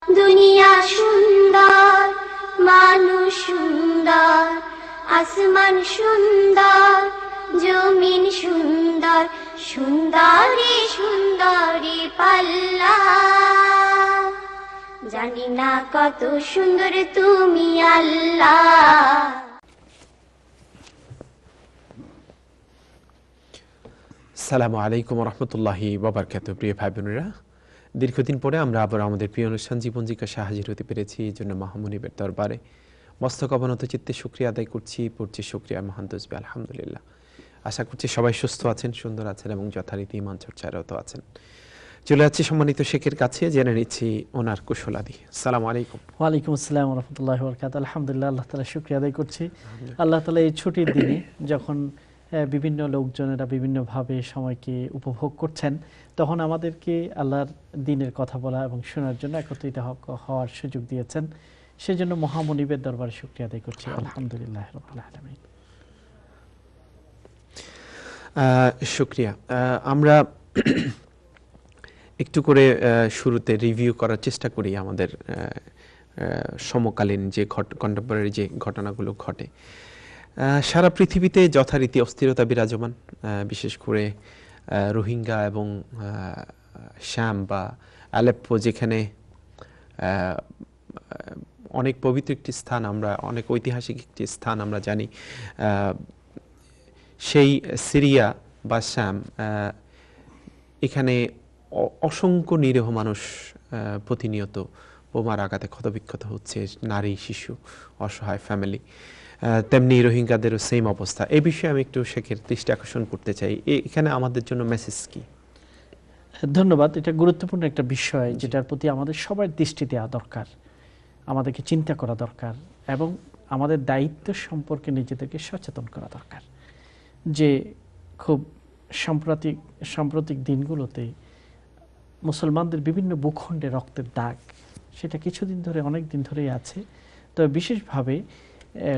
দুনিয়া সুন্দর, মানুষ সুন্দর, আসমান সুন্দর, জমিন সুন্দর, সুন্দরী সুন্দরী পাল্লা। জানি না কত সুন্দর তুমি আল্লাহ। আসসালামু আলাইকুম রহমতুল্লাহি ওয়াবারাকাতুহু। প্রিয় ভাই বোনেরা, দীর্ঘদিন পরে আমরা আবার আমাদের প্রিয় অনুষ্ঠান জীবন জিজ্ঞাসা হাজির হতে পেরেছি। এই জন্য মহামনিবের দরবারে মস্তক অবনত চিত্তে শুকরিয়া আদায় করছি, পড়ছি শুকরিয়া মহান তসবিহ আলহামদুলিল্লাহ। আশা করছি সবাই সুস্থ আছেন, সুন্দর আছেন এবং যথারীতি ঈমান চর্চারত আছেন। চলে যাচ্ছি সম্মানিত শেখের কাছে, জেনে নিচ্ছি ওনার কুশলাদি। আসসালামু আলাইকুম। ওয়ালাইকুম আসসালাম ওয়া রাহমাতুল্লাহি ওয়া বারাকাতুহু। আলহামদুলিল্লাহ, আল্লাহ তাআলা শুকরিয়া আদায় করছি। আল্লাহ তাআলা এই ছুটির দিনে যখন বিভিন্ন লোকজনেরা বিভিন্নভাবে সময়কে উপভোগ করছেন, তখন আমাদেরকে আল্লাহর দ্বীনের কথা বলা এবং শোনার জন্য একত্রিত হওয়ার সুযোগ দিয়েছেন। সেজন্য মহামনিবের দরবারে শুকরিয়া আদায় করছি। আলহামদুলিল্লাহ রাব্বিল আলামিন। শুকরিয়া। আমরা একটু করে শুরুতে রিভিউ করার চেষ্টা করি আমাদের সমকালীন যে কন্টেম্পোরারি যে ঘটনাগুলো ঘটে। সারা পৃথিবীতে যথারীতি অস্থিরতা বিরাজমান, বিশেষ করে রোহিঙ্গা এবং শ্যাম বা আলেপ্পো, যেখানে অনেক পবিত্র একটি স্থান, আমরা অনেক ঐতিহাসিক একটি স্থান আমরা জানি। সেই সিরিয়া বা শ্যাম, এখানে অসংখ্য নিরীহ মানুষ প্রতিনিয়ত বোমার আঘাতে ক্ষতবিক্ষত হচ্ছে, নারী, শিশু, অসহায় ফ্যামিলি। তেমনি রোহিঙ্গাদেরও সেম অবস্থা। এই বিষয়ে আমি একটু শেখের দৃষ্টি আকর্ষণ করতে চাই। এখানে আমাদের জন্য মেসেজ কি? ধন্যবাদ। এটা গুরুত্বপূর্ণ একটা বিষয়, যেটার প্রতি আমাদের সবার দৃষ্টি দেওয়া দরকার, আমাদেরকে চিন্তা করা দরকার এবং আমাদের দায়িত্ব সম্পর্কে নিজেদেরকে সচেতন করা দরকার। যে খুব সাম্প্রতিক দিনগুলোতে মুসলমানদের বিভিন্ন ভূখণ্ডে রক্তের দাগ, সেটা কিছুদিন ধরে, অনেক দিন ধরেই আছে। তবে বিশেষভাবে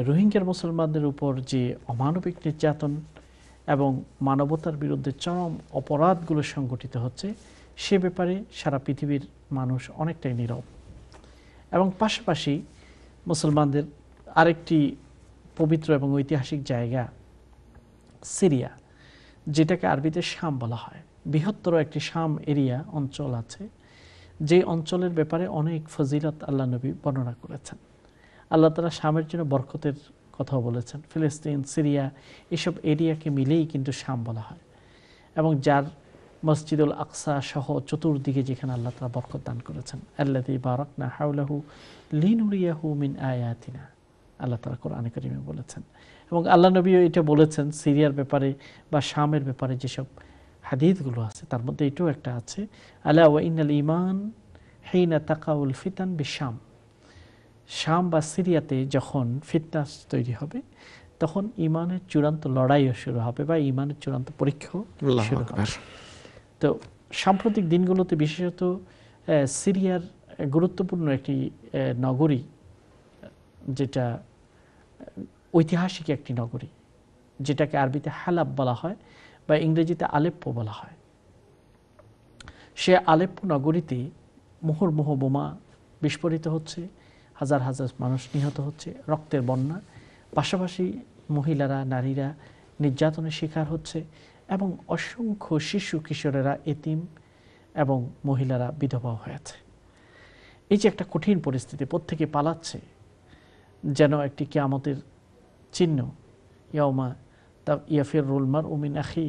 রোহিঙ্গার মুসলমানদের উপর যে অমানবিক নির্যাতন এবং মানবতার বিরুদ্ধে চরম অপরাধগুলো সংঘটিত হচ্ছে, সে ব্যাপারে সারা পৃথিবীর মানুষ অনেকটাই নীরব। এবং পাশাপাশি মুসলমানদের আরেকটি পবিত্র এবং ঐতিহাসিক জায়গা সিরিয়া, যেটাকে আরবিতে শাম বলা হয়, বৃহত্তর একটি শাম এরিয়া অঞ্চল আছে, যে অঞ্চলের ব্যাপারে অনেক ফজিলত আল্লাহ নবী বর্ণনা করেছেন। আল্লাহ তাআলা শামের জন্য বরকতের কথাও বলেছেন। ফিলিস্তিন, সিরিয়া, এসব এরিয়াকে মিলেই কিন্তু শাম বলা হয়, এবং যার মসজিদুল আকসা সহ চতুর্দিকে যেখানে আল্লাহ তাআলা বরকত দান করেছেন। আল্লাযী বারাকনা হাওলাহু লিনুরিয়াহু মিন আয়াতিনা, আল্লাহ তাআলা কোরআনে কারীমে বলেছেন। এবং আল্লাহ নবীও এটা বলেছেন সিরিয়ার ব্যাপারে বা শামের ব্যাপারে যেসব হাদিসগুলো আছে, তার মধ্যে এটাও একটা আছে, আলা ওয়া ইন্নাল ঈমান হিনা তাকাউল ফিতান বিশাম। শাম বা সিরিয়াতে যখন ফিতনা তৈরি হবে, তখন ঈমানের চূড়ান্ত লড়াইও শুরু হবে বা ঈমানের চূড়ান্ত পরীক্ষাও শুরু হবে। তো সাম্প্রতিক দিনগুলোতে বিশেষত সিরিয়ার গুরুত্বপূর্ণ একটি নগরী, যেটা ঐতিহাসিক একটি নগরী, যেটাকে আরবিতে হালাব বলা হয় বা ইংরেজিতে আলেপ্পো বলা হয়, সে আলেপ্পো নগরীতে মুহুর্মুহু বোমা বিস্ফোরিত হচ্ছে, হাজার হাজার মানুষ নিহত হচ্ছে, রক্তের বন্যা, পাশাপাশি মহিলারা, নারীরা নির্যাতনের শিকার হচ্ছে এবং অসংখ্য শিশু কিশোরেরা এতিম এবং মহিলারা বিধবা হয়েছে। এই যে একটা কঠিন পরিস্থিতি, প্রত্যেকে পালাচ্ছে, যেন একটি কিয়ামতের চিহ্ন। ইয়াউমা ইয়াফিরুল মারউ মিন আখি,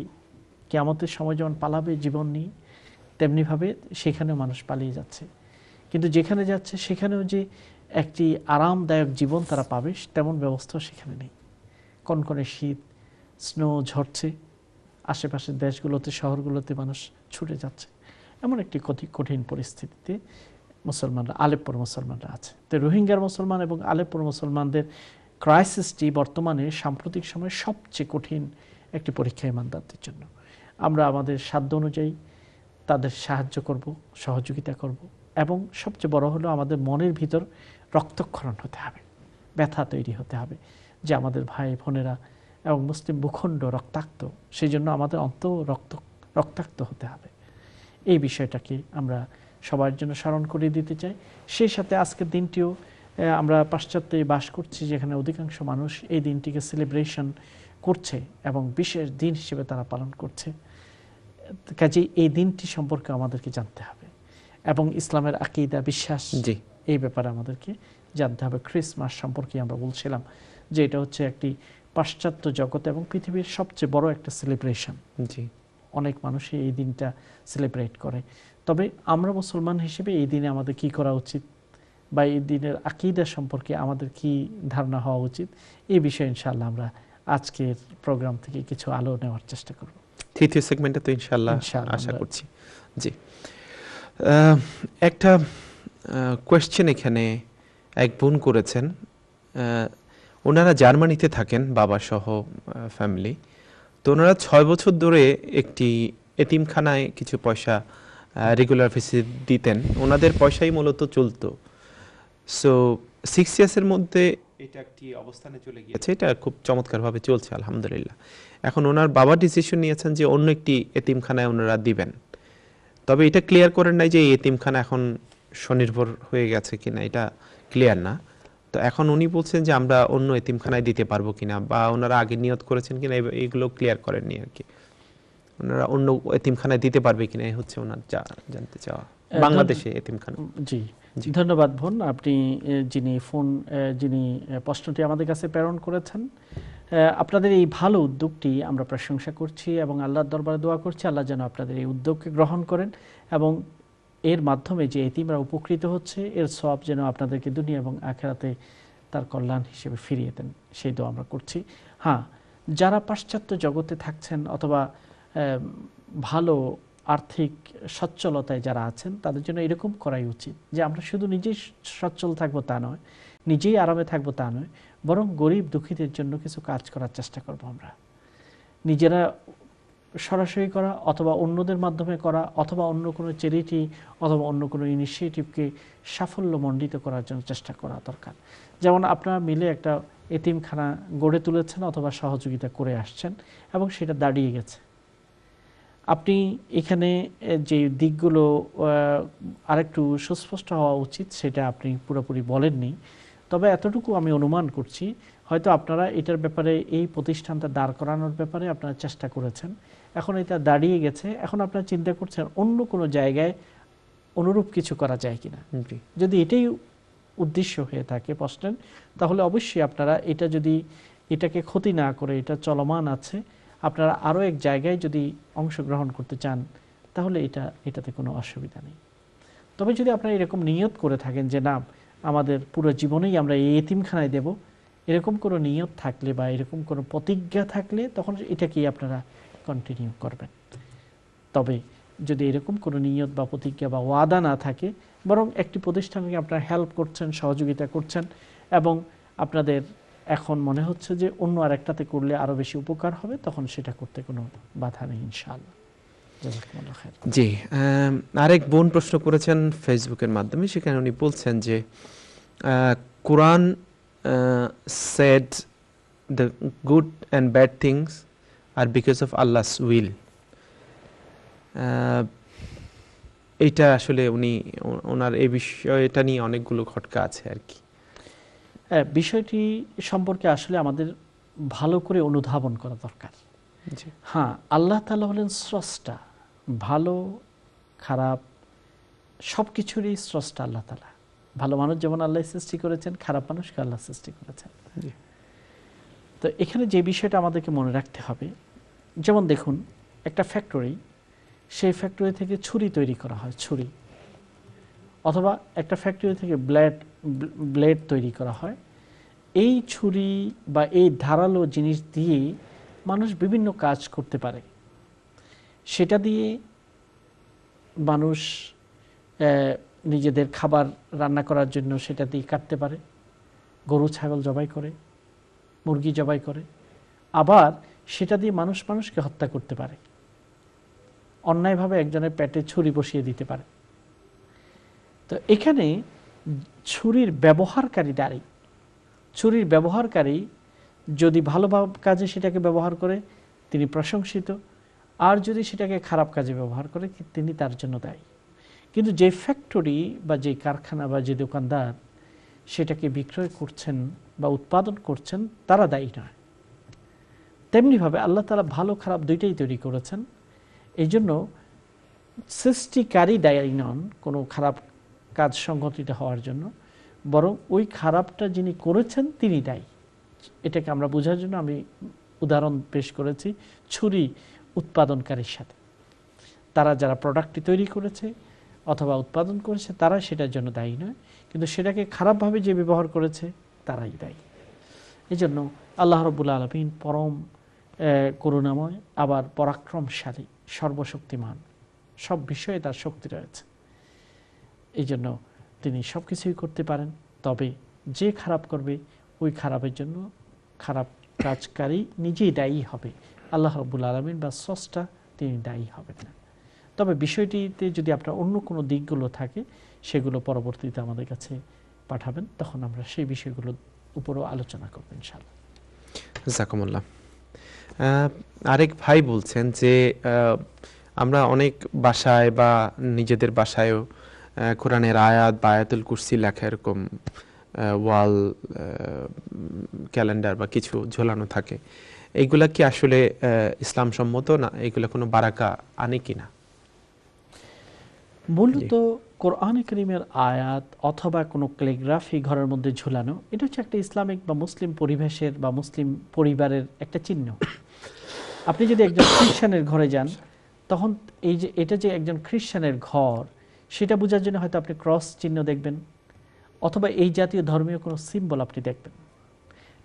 কিয়ামতের সময় যেমন পালাবে জীবন নিয়ে, তেমনিভাবে সেখানেও মানুষ পালিয়ে যাচ্ছে। কিন্তু যেখানে যাচ্ছে সেখানেও যে একটি আরামদায়ক জীবন তারা পাবে, তেমন ব্যবস্থাও সেখানে নেই। কনকনে শীত, স্নো ঝরছে, আশেপাশের দেশগুলোতে, শহরগুলোতে মানুষ ছুটে যাচ্ছে। এমন একটি কঠিন পরিস্থিতিতে মুসলমানরা, আলেপ্পোর মুসলমানরা আছে। তো রোহিঙ্গার মুসলমান এবং আলেপ্পোর মুসলমানদের ক্রাইসিসটি বর্তমানে সাম্প্রতিক সময়ে সবচেয়ে কঠিন একটি পরীক্ষা ইমানদারদের জন্য। আমরা আমাদের সাধ্য অনুযায়ী তাদের সাহায্য করব, সহযোগিতা করব, এবং সবচেয়ে বড় হলো আমাদের মনের ভিতর রক্তক্ষরণ হতে হবে, ব্যথা তৈরি হতে হবে যে আমাদের ভাই বোনেরা এবং মুসলিম ভূখণ্ড রক্তাক্ত, সেই জন্য আমাদের অন্তর রক্তাক্ত হতে হবে। এই বিষয়টাকে আমরা সবার জন্য স্মরণ করিয়ে দিতে চাই। সেই সাথে আজকের দিনটিও আমরা পাশ্চাত্যে বাস করছি, যেখানে অধিকাংশ মানুষ এই দিনটিকে সেলিব্রেশন করছে এবং বিশেষ দিন হিসেবে তারা পালন করছে। কাজেই এই দিনটি সম্পর্কে আমাদেরকে জানতে হবে এবং ইসলামের আকীদা, বিশ্বাস এই ব্যাপারে আমাদেরকে জানতে হবে। ক্রিসমাস সম্পর্কে আমরা বলছিলাম যে এটা হচ্ছে একটি পাশ্চাত্য জগৎ এবং পৃথিবীর সবচেয়ে বড় একটা সেলিব্রেশন। অনেক মানুষই এই দিনটা সেলিব্রেট করে। তবে আমরা মুসলমান হিসেবে এই দিনে আমাদের কি করা উচিত বা এই দিনের আকীদা সম্পর্কে আমাদের কি ধারণা হওয়া উচিত, এই বিষয়ে ইনশাআল্লাহ আমরা আজকের প্রোগ্রাম থেকে কিছু আলো নেওয়ার চেষ্টা করব। তৃতীয় সেগমেন্টে তো ইনশাআল্লাহ আশা করছি। জি, একটা কোয়েশ্চেন এখানে এক বোন করেছেন। ওনারা জার্মানিতে থাকেন, বাবা সহ ফ্যামিলি। তো ওনারা 6 বছর ধরে একটি এতিমখানায় কিছু পয়সা রেগুলার ফিসে দিতেন, ওনাদের পয়সাই মূলত চলতো। সো 6 ইয়ার্সের মধ্যে এটা একটি অবস্থানে চলে গিয়েছে, এটা খুব চমৎকারভাবে চলছে আলহামদুলিল্লাহ। এখন ওনার বাবা ডিসিশন নিয়েছেন যে অন্য একটি এতিমখানায় ওনারা দিবেন। তবে এটা ক্লিয়ার করেন নাই যে এই এতিমখানা এখন স্বনির্ভর হয়ে গেছে কিনা, এটা ক্লিয়ার না। তো এখন উনি বলছেন যে আমরা অন্য এতিমখানায় দিতে পারবো কিনা, বা ওনারা আগে নিয়ত করেছেন কিনা, এগুলো ক্লিয়ার করেননি আর কি। ওনারা অন্য এতিমখানায় দিতে পারবে কিনা এই হচ্ছে ওনার জানতে চাওয়া, বাংলাদেশে এতিমখানা। জি, ধন্যবাদ বোন। আপনি যিনি প্রশ্নটি আমাদের কাছে প্রেরণ করেছেন, আপনাদের এই ভালো উদ্যোগটি আমরা প্রশংসা করছি এবং আল্লাহর দরবারে দোয়া করছি আল্লাহ যেন আপনাদের এই উদ্যোগকে গ্রহণ করেন এবং এর মাধ্যমে যে এতিমরা উপকৃত হচ্ছে এর সওয়াব যেন আপনাদেরকে দুনিয়া এবং আখিরাতে তার কল্যাণ হিসেবে ফিরিয়ে দেন, সেই দোয়া আমরা করছি। হ্যাঁ, যারা পাশ্চাত্য জগতে থাকছেন অথবা ভালো আর্থিক সচ্ছলতায় যারা আছেন, তাদের জন্য এরকম করাই উচিত যে আমরা শুধু নিজেই সচ্ছল থাকবো তা নয়, নিজেই আরামে থাকবো তা নয়, বরং গরিব দুঃখীদের জন্য কিছু কাজ করার চেষ্টা করব। আমরা নিজেরা সরাসরি করা অথবা অন্যদের মাধ্যমে করা অথবা অন্য কোনো চ্যারিটি অথবা অন্য কোনো ইনিশিয়েটিভকে সাফল্যমণ্ডিত করার জন্য চেষ্টা করা দরকার। যেমন আপনারা মিলে একটা এতিমখানা গড়ে তুলেছেন অথবা সহযোগিতা করে আসছেন এবং সেটা দাঁড়িয়ে গেছে। আপনি এখানে যে দিকগুলো আরেকটু সুস্পষ্ট হওয়া উচিত সেটা আপনি পুরোপুরি বলেননি। তবে এতটুকু আমি অনুমান করছি, হয়তো আপনারা এটার ব্যাপারে এই প্রতিষ্ঠানটা দাঁড় করানোর ব্যাপারে আপনারা চেষ্টা করেছেন, এখন এটা দাঁড়িয়ে গেছে, এখন আপনারা চিন্তা করছেন অন্য কোনো জায়গায় অনুরূপ কিছু করা যায় কিনা। যদি এটাই উদ্দেশ্য হয়ে থাকে প্রশ্নের, তাহলে অবশ্যই আপনারা এটাকে ক্ষতি না করে, এটা চলমান আছে, আপনারা আরও এক জায়গায় যদি অংশগ্রহণ করতে চান তাহলে এটাতে কোনো অসুবিধা নেই। তবে যদি আপনারা এরকম নিয়ত করে থাকেন যে না আমাদের পুরো জীবনেই আমরা এই এতিমখানায় দেব, এরকম কোনো নিয়ত থাকলে বা এরকম কোনো প্রতিজ্ঞা থাকলে তখন এটাকেই আপনারা কন্টিনিউ করবেন। তবে যদি এরকম কোনো নিয়ত বা প্রতিজ্ঞা বা ওয়াদা না থাকে, বরং একটি প্রতিষ্ঠানকে আপনারা হেল্প করছেন, সহযোগিতা করছেন এবং আপনাদের এখন মনে হচ্ছে যে অন্য আরেকটাতে করলে আরও বেশি উপকার হবে, তখন সেটা করতে কোনো বাধা নেই ইনশাআল্লাহ। জি, আরেক বোন প্রশ্ন করেছেন ফেসবুকের মাধ্যমে, সেখানে উনি বলছেন যে কোরআন said the good and bad things are because of Allah's will. এটা আসলে ওনার এই বিষয়টা নিয়ে অনেকগুলো খটকা আছে আর কি। বিষয়টি সম্পর্কে আসলে আমাদের ভালো করে অনুধাবন করা দরকার। হ্যাঁ, আল্লাহ তাআলা হলেন স্রষ্টা, ভালো খারাপ সব কিছুরই স্রষ্টা আল্লাহ তাআলা। ভালো মানুষ যেমন আল্লাহ সৃষ্টি করেছেন, খারাপ মানুষকে আল্লাহ সৃষ্টি করেছেন। তো এখানে যে বিষয়টা আমাদেরকে মনে রাখতে হবে, যেমন দেখুন একটা ফ্যাক্টরি, সেই ফ্যাক্টরি থেকে ছুরি তৈরি করা হয়, ছুরি, অথবা একটা ফ্যাক্টরি থেকে ব্লেড তৈরি করা হয়। এই ছুরি বা এই ধারালো জিনিস দিয়ে মানুষ বিভিন্ন কাজ করতে পারে। সেটা দিয়ে মানুষ নিজেদের খাবার রান্না করার জন্য সেটা দিয়ে কাটতে পারে, গরু ছাগল জবাই করে, মুরগি জবাই করে, আবার সেটা দিয়ে মানুষকে হত্যা করতে পারে, অন্যায়ভাবে একজনের পেটে ছুরি বসিয়ে দিতে পারে। তো এখানে ছুরির ব্যবহারকারী দাঁড়ি, ছুরির ব্যবহারকারী যদি ভালো কাজে সেটাকে ব্যবহার করে তিনি প্রশংসিত, আর যদি সেটাকে খারাপ কাজে ব্যবহার করে তিনি তার জন্য দায়ী। কিন্তু যে ফ্যাক্টরি বা যে কারখানা বা যে দোকানদার সেটাকে বিক্রয় করছেন বা উৎপাদন করছেন তারা দায়ী নয়। তেমনিভাবে আল্লাহ তাআলা ভালো খারাপ দুইটাই তৈরি করেছেন। এই জন্য সৃষ্টিকারী দায়ী নন কোনো খারাপ কাজ সংঘটিত হওয়ার জন্য, বরং ওই খারাপটা যিনি করেছেন তিনি দায়ী। এটাকে আমরা বোঝার জন্য আমি উদাহরণ পেশ করেছি ছুরি উৎপাদনকারীর সাথে। তারা যারা প্রোডাক্টটি তৈরি করেছে অথবা উৎপাদন করেছে তারা সেটার জন্য দায়ী নয়, কিন্তু সেটাকে খারাপভাবে যে ব্যবহার করেছে তারাই দায়ী। এই জন্য আল্লাহ রাব্বুল আলামিন পরম করুণাময়, আবার পরাক্রমশালী, সর্বশক্তিমান, সব বিষয়ে তার শক্তি রয়েছে। এই জন্য তিনি সব কিছুই করতে পারেন। তবে যে খারাপ করবে ওই খারাপের জন্য খারাপ কাজকারী নিজেই দায়ী হবে, আল্লাহ রাব্বুল আলামিন বা স্রষ্টা তিনি দায়ী হবেন না। তবে বিষয়টিতে যদি আপনার অন্য কোনো দিকগুলো থাকে সেগুলো পরবর্তীতে আমাদের কাছে পাঠাবেন, তখন আমরা সেই বিষয়গুলোর উপরও আলোচনা করব ইনশাআল্লাহ। জাযাকুমুল্লাহ। আরেক ভাই বলছেন যে আমরা অনেক বাসায় বা নিজেদের বাসায়ও কোরআনের আয়াত বা আয়াতুল কুরসি লেখা এরকম ওয়াল ক্যালেন্ডার বা কিছু ঝোলানো থাকে, এইগুলা কি আসলে ইসলাম সম্মত না? এগুলা কোনো বারাকা আনে কিনা? মূলত কোরআনে কারীমের আয়াত অথবা কোনো ক্যালিগ্রাফি ঘরের মধ্যে ঝুলানো, এটা হচ্ছে একটা ইসলামিক বা মুসলিম পরিবেশের বা মুসলিম পরিবারের একটা চিহ্ন। আপনি যদি একজন খ্রিস্টানের ঘরে যান, তখন এই যে এটা যে একজন খ্রিস্টানের ঘর সেটা বোঝার জন্য হয়তো আপনি ক্রস চিহ্ন দেখবেন অথবা এই জাতীয় ধর্মীয় কোনো সিম্বল আপনি দেখবেন।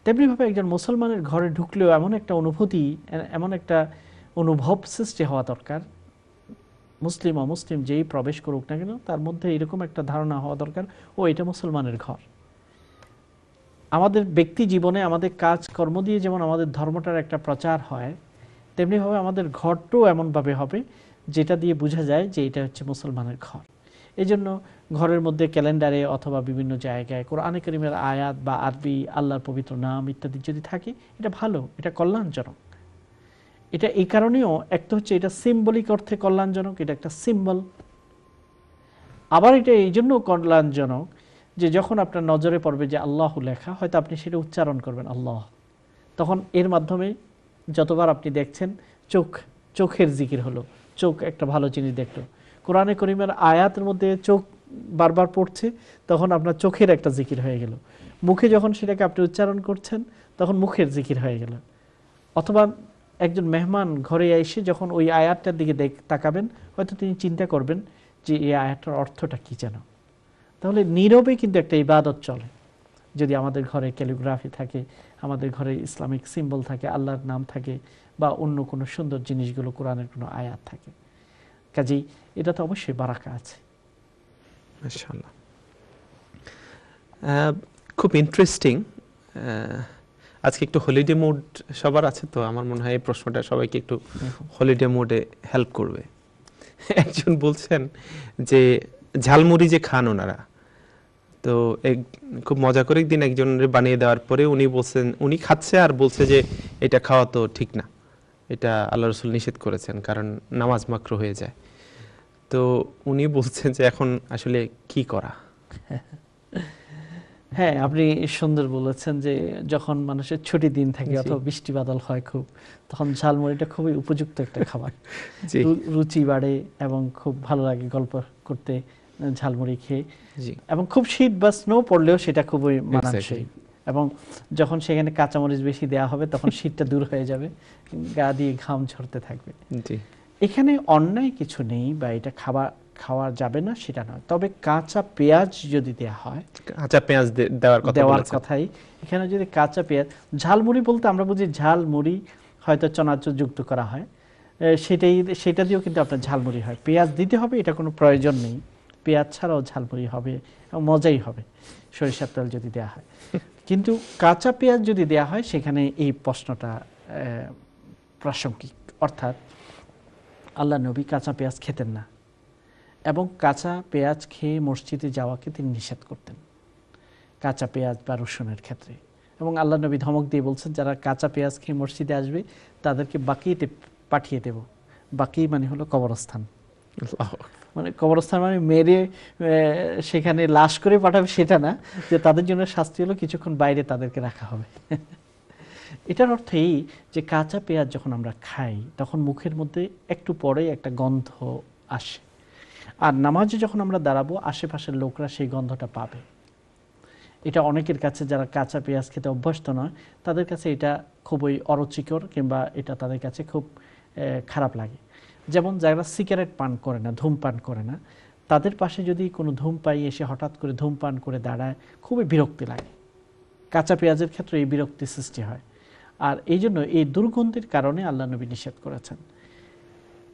তেমনিভাবে একজন মুসলমানের ঘরে ঢুকলেও এমন একটা অনুভূতি, এমন একটা অনুভব সৃষ্টি হওয়া দরকার, মুসলিম অমুসলিম যেই প্রবেশ করুক না কেন তার মধ্যে এরকম একটা ধারণা হওয়া দরকার, ও এটা মুসলমানের ঘর। আমাদের ব্যক্তি জীবনে আমাদের কাজ কর্ম দিয়ে যেমন আমাদের ধর্মটার একটা প্রচার হয়, তেমনিভাবে আমাদের ঘরটাও এমনভাবে হবে যেটা দিয়ে বোঝা যায় যে এটা হচ্ছে মুসলমানের ঘর। এই জন্য ঘরের মধ্যে ক্যালেন্ডারে অথবা বিভিন্ন জায়গায় কোরআনে কারীমের আয়াত বা আরবি আল্লাহর পবিত্র নাম ইত্যাদি যদি থাকে, এটা ভালো, এটা কল্যাণজনক। এটা এই কারণেও একটা হচ্ছে এটা সিম্বলিক অর্থে কল্যাণজনক, এটা একটা সিম্বল। আবার এটা এই জন্য কল্যাণজনক যে যখন আপনার নজরে পড়বে যে আল্লাহ লেখা, হয়তো আপনি সেটা উচ্চারণ করবেন আল্লাহ, তখন এর মাধ্যমে যতবার আপনি দেখছেন চোখের জিকির হলো, চোখ একটা ভালো জিনিস দেখলো। কোরআনে কারীমের আয়াতের মধ্যে চোখ বারবার পড়ছে, তখন আপনার চোখের একটা জিকির হয়ে গেল। মুখে যখন সেটাকে আপনি উচ্চারণ করছেন তখন মুখের জিকির হয়ে গেল। অথবা একজন মেহমান ঘরে এসে যখন ওই আয়াতটার দিকে তাকাবেন, হয়তো তিনি চিন্তা করবেন যে এই আয়াতটার অর্থটা কি যেন। তাহলে নীরবে কিন্তু একটা ইবাদত চলে যদি আমাদের ঘরে ক্যালিগ্রাফি থাকে, আমাদের ঘরে ইসলামিক সিম্বল থাকে, আল্লাহর নাম থাকে, বা অন্য কোনো সুন্দর জিনিসগুলো কোরআনের কোনো আয়াত থাকে। কাজেই এটা তো অবশ্যই বারাকা আছে। মাশাআল্লাহ, খুব ইন্টারেস্টিং। আজকে একটু হলিডে মুড সবার আছে, তো আমার মনে হয় এই প্রশ্নটা সবাইকে একটু হলিডে মুডে হেল্প করবে। একজন বলছেন যে ঝালমুড়ি যে খান ওনারা, তো খুব মজা করে একদিন একজনের বানিয়ে দেওয়ার পরে উনি বলছেন, উনি খাচ্ছে আর বলছে যে এটা খাওয়া তো ঠিক না, এটা আল্লাহ রাসূল নিষেধ করেছেন, কারণ নামাজ মাকরু হয়ে যায়। তো উনি বলছেন যে এখন আসলে কি করা? হ্যাঁ, আপনি সুন্দর বলেছেন যে যখন মানুষের ছুটি দিন থাকে অথবা বৃষ্টি বাদল হয় খুব, তখন ঝালমুড়িটা খুবই উপযুক্ত একটা খাবার। রুচি বাড়ে এবং খুব ভালো লাগে গল্প করতে ঝালমুড়ি খেয়ে, এবং খুব শীত বা স্নো পড়লেও সেটা খুবই মানানসই। এবং যখন সেখানে কাঁচামরিচ বেশি দেওয়া হবে তখন শীতটা দূর হয়ে যাবে, গা দিয়ে ঘাম ঝরতে থাকবে। এখানে অন্যায় কিছু নেই বা এটা খাওয়া যাবে না সেটা নয়, তবে কাঁচা পেঁয়াজ যদি দেওয়া হয়, কাঁচা পেঁয়াজ দেওয়ার কথাই এখানে যদি কাঁচা পেঁয়াজ, ঝালমুড়ি বলতে আমরা বুঝি ঝালমুড়ি হয়তো চানাচুর যুক্ত করা হয়, সেটা দিয়েও কিন্তু আপনার ঝালমুড়ি হয়। পেঁয়াজ দিতে হবে এটা কোনো প্রয়োজন নেই, পেঁয়াজ ছাড়াও ঝালমুড়ি হবে এবং মজাই হবে সরিষার তেল যদি দেওয়া হয়। কিন্তু কাঁচা পেঁয়াজ যদি দেওয়া হয় সেখানে এই প্রশ্নটা প্রাসঙ্গিক। অর্থাৎ আল্লাহ নবী কাঁচা পেঁয়াজ খেতেন না এবং কাঁচা পেঁয়াজ খেয়ে মসজিদে যাওয়াকে তিনি নিষেধ করতেন, কাঁচা পেঁয়াজ বা রসুনের ক্ষেত্রে। এবং আল্লাহ নবী ধমক দিয়ে বলছেন যারা কাঁচা পেঁয়াজ খেয়ে মসজিদে আসবে তাদেরকে বাকিতে পাঠিয়ে দেব। বাকি মানে হলো কবরস্থান, আল্লাহু মানে কবরস্থান মানে মেরে সেখানে লাশ করে পাঠাবে সেটা না, যে তাদের জন্য শাস্তি হলো কিছুক্ষণ বাইরে তাদেরকে রাখা হবে। এটার অর্থ এই যে কাঁচা পেঁয়াজ যখন আমরা খাই তখন মুখের মধ্যে একটু পরে একটা গন্ধ আসে, আর নামাজে যখন আমরা দাঁড়াবো আশেপাশের লোকরা সেই গন্ধটা পাবে। এটা অনেকের কাছে যারা কাঁচা পেঁয়াজ খেতে অভ্যস্ত নয় তাদের কাছে এটা খুবই অরুচিকর, কিংবা এটা তাদের কাছে খুব খারাপ লাগে। যেমন যারা সিগারেট পান করে না, ধূমপান করে না, তাদের পাশে যদি কোনো ধূমপায়ী এসে হঠাৎ করে ধূমপান করে দাঁড়ায় খুবই বিরক্তি লাগে। কাঁচা পেঁয়াজের ক্ষেত্রে এই বিরক্তি সৃষ্টি হয়, আর এই জন্য এই দুর্গন্ধের কারণে আল্লাহ নবী নিষেধ করেছেন।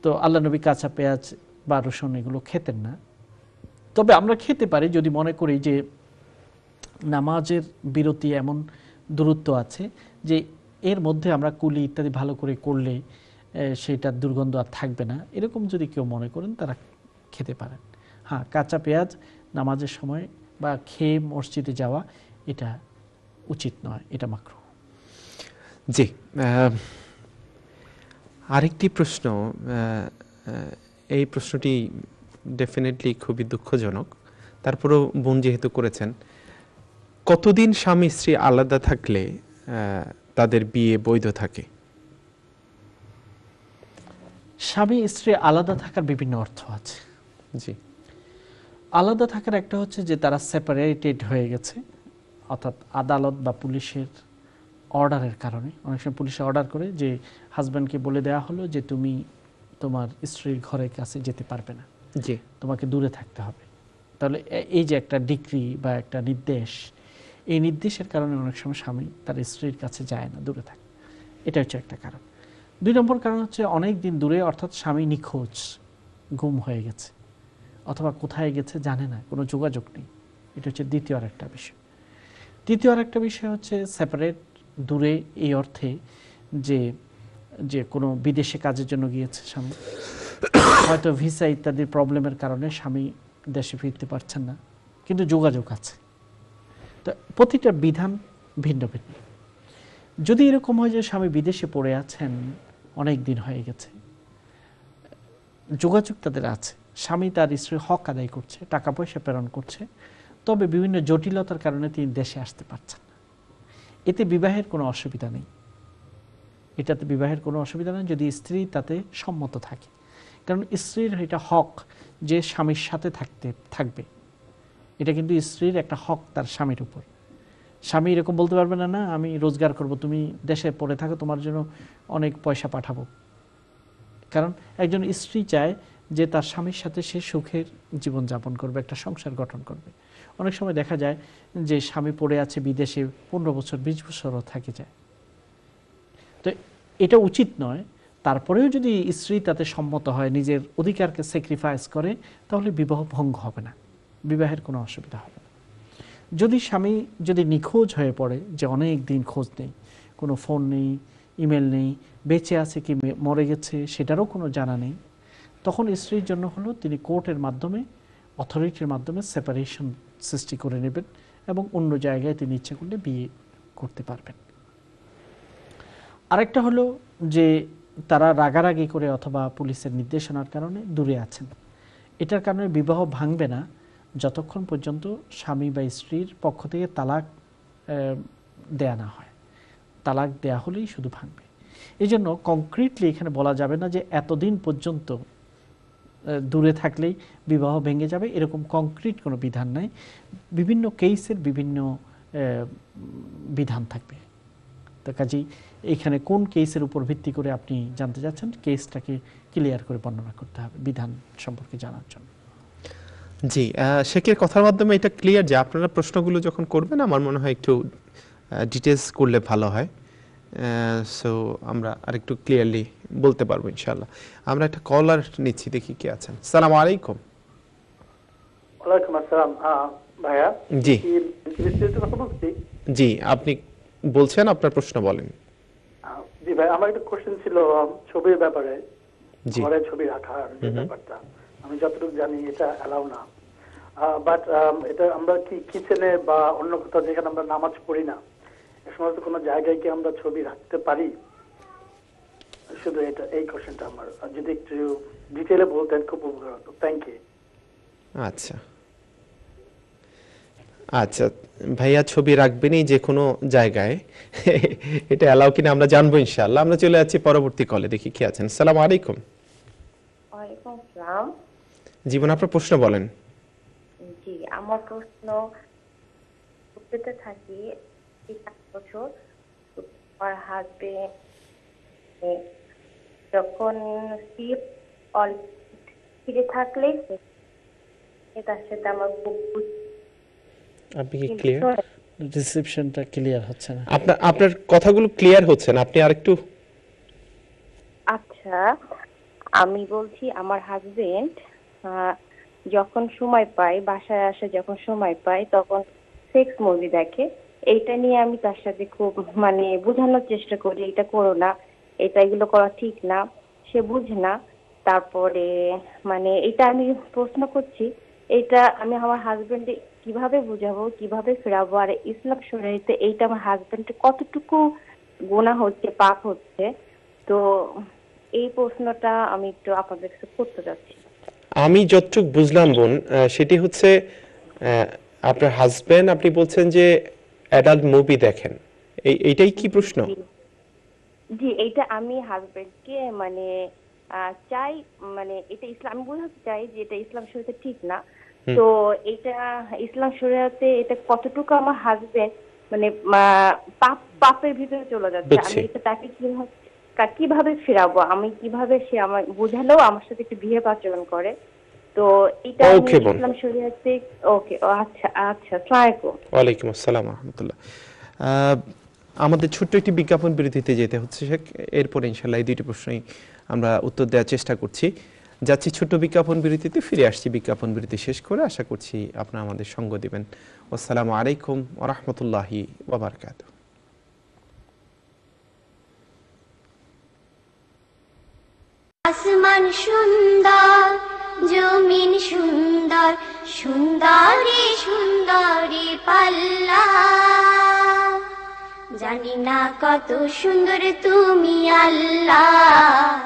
তো আল্লাহ নবী কাঁচা পেঁয়াজ বা রসুন এগুলো খেতেন না। তবে আমরা খেতে পারি যদি মনে করি যে নামাজের বিরতি এমন দূরত্ব আছে যে এর মধ্যে আমরা কুলি ইত্যাদি ভালো করে করলে সেটার দুর্গন্ধ আর থাকবে না, এরকম যদি কেউ মনে করেন তারা খেতে পারেন। হ্যাঁ, কাঁচা পেঁয়াজ নামাজের সময় বা খেয়ে মসজিদে যাওয়া এটা উচিত নয়, এটা মাকরুহ। জি, আরেকটি প্রশ্ন, এই প্রশ্নটি ডেফিনেটলি খুবই দুঃখজনক, তারপরেও বোন যেহেতু করেছেন, কতদিন স্বামী স্ত্রী আলাদা থাকলে তাদের বিয়ে বৈধ থাকে? স্বামী স্ত্রী আলাদা থাকার বিভিন্ন অর্থ আছে। জি, আলাদা থাকার একটা হচ্ছে যে তারা সেপারেটেড হয়ে গেছে, অর্থাৎ আদালত বা পুলিশের অর্ডারের কারণে। অনেক সময় পুলিশে অর্ডার করে যে হাজব্যান্ডকে বলে দেওয়া হলো যে তুমি তোমার স্ত্রীর ঘরের কাছে যেতে পারবে না, জি, তোমাকে দূরে থাকতে হবে। তাহলে এই যে একটা ডিক্রি বা একটা নির্দেশ, এই নির্দেশের কারণে অনেক সময় স্বামী তার স্ত্রীর কাছে যায় না, দূরে থাকে। এটা হচ্ছে একটা কারণ। 2 নম্বর কারণ হচ্ছে অনেক দিন দূরে, অর্থাৎ স্বামী নিখোঁজ, গুম হয়ে গেছে, অথবা কোথায় গেছে জানে না, কোনো যোগাযোগ নেই। এটা হচ্ছে দ্বিতীয় আরেকটা বিষয়। তৃতীয় আরেকটা বিষয় হচ্ছে সেপারেট, দূরে এই অর্থে যে যে কোনো বিদেশে কাজের জন্য গিয়েছে স্বামী, হয়তো ভিসা ইত্যাদির প্রবলেমের কারণে স্বামী দেশে ফিরতে পারছেন না, কিন্তু যোগাযোগ আছে। তো প্রতিটা বিধান ভিন্ন ভিন্ন। যদি এরকম হয় যে স্বামী বিদেশে পড়ে আছেন, অনেক দিন হয়ে গেছে, যোগাযোগ তাদের আছে, স্বামী তার স্ত্রীর হক আদায় করছে, টাকা পয়সা প্রেরণ করছে, তবে বিভিন্ন জটিলতার কারণে তিনি দেশে আসতে পারছেন না, এতে বিবাহের কোনো অসুবিধা নেই। এটাতে বিবাহের কোনো অসুবিধা নেই যদি স্ত্রী তাতে সম্মত থাকে। কারণ স্ত্রীর এটা হক যে স্বামীর সাথে থাকবে, এটা কিন্তু স্ত্রীর একটা হক তার স্বামীর উপর। স্বামী এরকম বলতে পারবে না, না আমি রোজগার করব, তুমি দেশে পড়ে থাকো, তোমার জন্য অনেক পয়সা পাঠাবো। কারণ একজন স্ত্রী চায় যে তার স্বামীর সাথে সে সুখের জীবনযাপন করবে, একটা সংসার গঠন করবে। অনেক সময় দেখা যায় যে স্বামী পড়ে আছে বিদেশে 15 বছর 20 বছরও থেকে যায়। তো এটা উচিত নয়। তারপরেও যদি স্ত্রী তাতে সম্মত হয়, নিজের অধিকারকে স্যাক্রিফাইস করে, তাহলে বিবাহ ভঙ্গ হবে না, বিবাহের কোনো অসুবিধা হবে না। যদি স্বামী যদি নিখোঁজ হয়ে পড়ে, যে অনেক দিন খোঁজ নেই, কোনো ফোন নেই, ইমেল নেই, বেঁচে আছে কি মরে গেছে সেটারও কোনো জানা নেই, তখন স্ত্রীর জন্য হলো তিনি কোর্টের মাধ্যমে, অথরিটির মাধ্যমে সেপারেশন সৃষ্টি করে নেবেন এবং অন্য জায়গায় তিনি ইচ্ছা করলে বিয়ে করতে পারবেন। আরেকটা হলো যে তারা রাগারাগি করে অথবা পুলিশের নির্দেশনার কারণে দূরে আছেন, এটার কারণে বিবাহ ভাঙবে না যতক্ষণ পর্যন্ত স্বামী বা স্ত্রীর পক্ষ থেকে তালাক দেয়া না হয়। তালাক দেয়া হলেই শুধু ভাঙবে। এই জন্য কংক্রিটলি এখানে বলা যাবে না যে এতদিন পর্যন্ত দূরে থাকলেই বিবাহ ভেঙে যাবে, এরকম কংক্রিট কোনো বিধান নাই। বিভিন্ন কেসের বিভিন্ন বিধান থাকবে। তো কাজেই এখানে কোন কেসের উপর ভিত্তি করে আপনি জানতে চাচ্ছেন, কেসটাকে ক্লিয়ার করে বর্ণনা করতে হবে বিধান সম্পর্কে জানার জন্য। জি, শেখের কথার মাধ্যমে এটা ক্লিয়ার যে আপনারা প্রশ্নগুলো যখন করবেন আমার মনে হয় একটু ডিটেলস করলে ভালো হয়, সো আমরা আরেকটু ক্লিয়ারলি বলতে পারবো ইনশাআল্লাহ। আমরা একটা কলার নিচ্ছি, দেখি কে আছেন। আসসালামু আলাইকুম। ওয়ালাইকুম আসসালাম। ভাইয়া, জি কথা বলছি। জি, আপনি বলছেন, আপনার প্রশ্ন বলেন। জি ভাই, আমার একটা কোশ্চেন ছিল ছবির ব্যাপারে, জি, ঘরে ছবি রাখার যে ব্যাপারটা। আমি যতটুকু জানি এটা অ্যালাউ না, বাট এটা আমরা কি কিচেনে বা অন্য কোথাও যেখানে আমরা নামাজ পড়ি না, এ সমস্ত কোনো জায়গায় কি আমরা ছবি রাখতে পারি? শুধু এটা এই কোশ্চেনটা আমার, আর যদি একটু ডিটেইলে বলতেন খুব উপকার হতো। Thank you. আচ্ছা আচ্ছা, ভাইয়া ছবি রাখবেনই যে কোনো জায়গায়, এটা অ্যালাউ কিনা আমরা জানবো ইনশাআল্লাহ। আমরা চলে যাচ্ছি পরবর্তী কলে, দেখি কি আছেন। আসসালামু আলাইকুম। ওয়ালাইকুম আসসালাম। জীবন, আপনার প্রশ্ন বলেন। জি, আমার প্রশ্ন, উত্তরতে থাকি 7 বছর। আমার হাজবেন্ড যখন ফিরে থাকলেই তার সাথে আমার খুব আপনি কি ক্লিয়ার? রিসেপশনটা ক্লিয়ার হচ্ছে না। আপনার কথাগুলো ক্লিয়ার হচ্ছে না, আপনি আরেকটু। আচ্ছা, আমি বলছি আমার হাজবেন্ড যখন সময় পায়, বাসায় আসে যখন সময় পায়, তখন সেক্স মুভি দেখে। এইটা নিয়ে আমি তার সাথে খুব মানে বোঝানোর চেষ্টা করি, এটা করো না, এগুলো করা ঠিক না। সে বুঝে না। তারপরে মানে এটা আমি প্রশ্ন করছি, এটা আমি আমার হাজবেন্ডে কিভাবে বুঝাবো, কিভাবে ফেরাবো, আর ইসলাম শরীয়তে এইটা আমার হাজবেন্ডের কতটুকু গুনাহ হচ্ছে, পাপ হচ্ছে। তো এই প্রশ্নটা আমি একটু আপনাদের কাছে করতে যাচ্ছি। আমি যতটুকু বুঝলাম বোন, সেটি হচ্ছে আপনার হাজবেন্ড, আপনি বলছেন যে অ্যাডাল্ট মুভি দেখেন, এইটাই কি প্রশ্ন? জি, এইটা আমি হাজবেন্ডকে মানে চাই, মানে এটা ইসলাম, আমি বোঝাতে চাই যে এটা ইসলাম শরীয়তে ঠিক না। তো এটা ইসলাম শরীয়তে এটা কতটুকু আমার হাজবেন্ড মানে পাপের ভিতরে চলে যাচ্ছে, আমি এটা তাকে কিভাবে ফেরাবো, আমি কিভাবে, সে আমার বোঝালেও আমার সাথে একটু বিহেভ আচরণ করে। তো এটা ইসলাম শরীয়তে ওকে। আচ্ছা আচ্ছা, আসসালামু আলাইকুম। ওয়ালাইকুম আসসালাম ওয়া রাহমাতুল্লাহ। আমাদের ছোট্ট একটি বিজ্ঞাপন বিরতিতে যেতে হচ্ছে, এরপরে ইনশাআল্লাহ এই দুইটি প্রশ্নই আমরা উত্তর দেওয়ার চেষ্টা করছি। যাচ্ছি ছোট্ট বিজ্ঞাপন বিরতিতে, ফিরে আসছি বিজ্ঞাপন বিরতি শেষ করে। আশা করছি আপনারা আমাদের সঙ্গ দিবেন। আসসালামু আলাইকুম ওয়া রাহমাতুল্লাহি ওয়া বারাকাতুহু। আসমান সুন্দর, জমিন সুন্দর, সুন্দরী সুন্দরী পাল্লা, জানি না কত সুন্দর তুমি আল্লাহ।